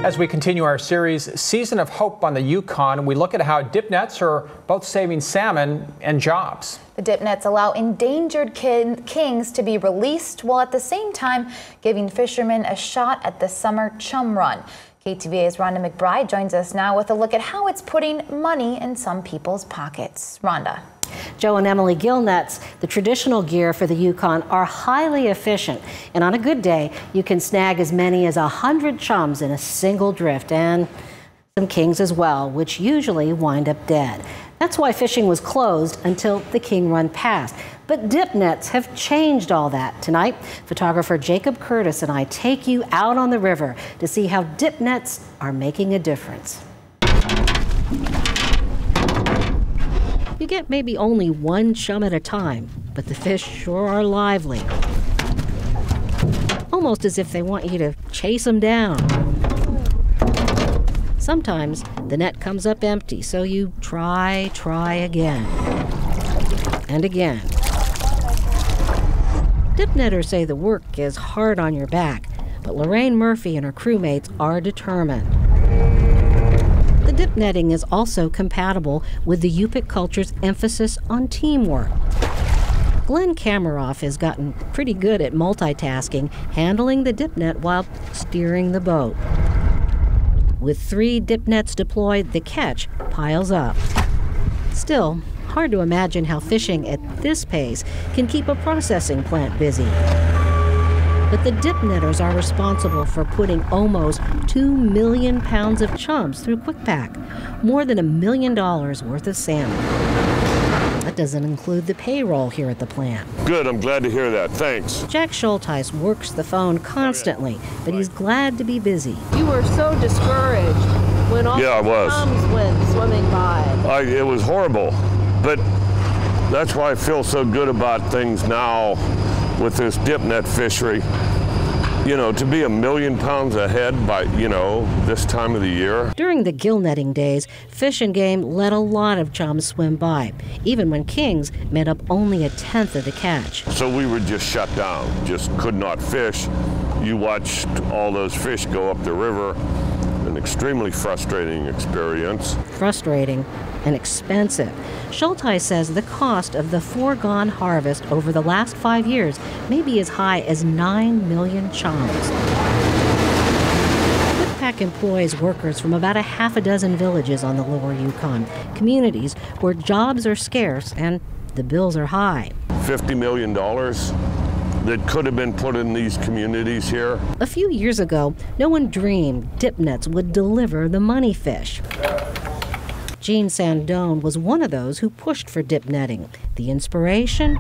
As we continue our series, Season of Hope on the Yukon, we look at how dip nets are both saving salmon and jobs. The dip nets allow endangered kings to be released while at the same time giving fishermen a shot at the summer chum run. KTVA's Rhonda McBride joins us now with a look at how it's putting money in some people's pockets. Rhonda. Joe and Emily, gillnets, the traditional gear for the Yukon, are highly efficient. And on a good day, you can snag as many as 100 chums in a single drift, and some kings as well, which usually wind up dead. That's why fishing was closed until the king run passed. But dip nets have changed all that. Tonight, photographer Jacob Curtis and I take you out on the river to see how dip nets are making a difference. You get maybe only one chum at a time, but the fish sure are lively. Almost as if they want you to chase them down. Sometimes the net comes up empty, so you try again. And again. Dip netters say the work is hard on your back, but Lorraine Murphy and her crewmates are determined. The dip netting is also compatible with the Yupik culture's emphasis on teamwork. Glenn Kameroff has gotten pretty good at multitasking, handling the dip net while steering the boat. With 3 dip nets deployed, the catch piles up. Still, hard to imagine how fishing at this pace can keep a processing plant busy. But the dip netters are responsible for putting almost 2 million pounds of chums through Kwik'pak, more than $1 million worth of salmon. That doesn't include the payroll here at the plant. Good, I'm glad to hear that. Thanks. Jack Schulteis works the phone constantly, but he's glad to be busy. You were so discouraged when all the chums went swimming by. It was horrible, but that's why I feel so good about things now with this dip net fishery. You know, to be 1 million pounds ahead by, this time of the year. During the gill netting days, Fish and Game let a lot of chums swim by, even when kings made up only 1/10 of the catch. So we were just shut down, just could not fish. You watched all those fish go up the river. An extremely frustrating experience. Frustrating and expensive. Schulteis says the cost of the foregone harvest over the last 5 years may be as high as 9 million chums. Kwik'pak employs workers from about 6 villages on the lower Yukon, communities where jobs are scarce and the bills are high. $50 million that could have been put in these communities here. A few years ago, no one dreamed dip nets would deliver the money fish. Jean Sandone was one of those who pushed for dip netting. The inspiration?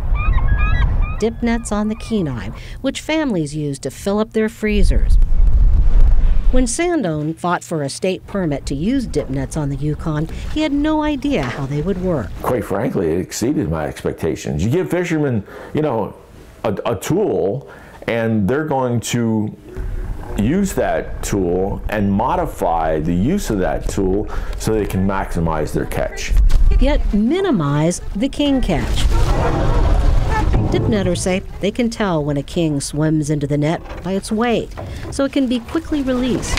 Dip nets on the Kenai, which families use to fill up their freezers. When Sandone fought for a state permit to use dip nets on the Yukon, he had no idea how they would work. Quite frankly, it exceeded my expectations. You give fishermen, a tool, and they're going to use that tool and modify the use of that tool so they can maximize their catch. Yet minimize the king catch. Dip netters say they can tell when a king swims into the net by its weight, so it can be quickly released.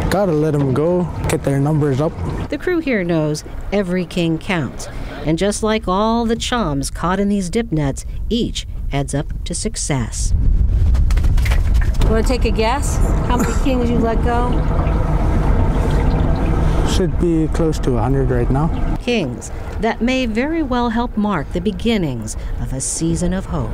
Gotta let them go, get their numbers up. The crew here knows every king counts, and just like all the chums caught in these dip nets, each adds up to success. You want to take a guess how many kings you let go? Should be close to 100 right now. Kings that may very well help mark the beginnings of a season of hope.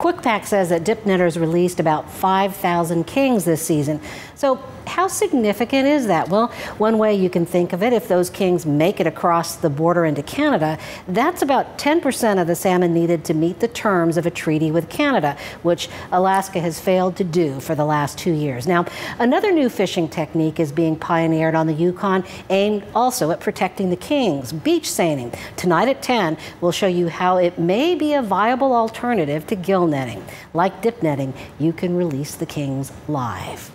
Kwik'pak says that dip netters released about 5,000 kings this season. So how significant is that? Well, one way you can think of it, if those kings make it across the border into Canada, that's about 10% of the salmon needed to meet the terms of a treaty with Canada, which Alaska has failed to do for the last 2 years. Now, another new fishing technique is being pioneered on the Yukon, aimed also at protecting the kings, beach seining. Tonight at 10, we'll show you how it may be a viable alternative to gill netting. Like dip netting, you can release the kings live.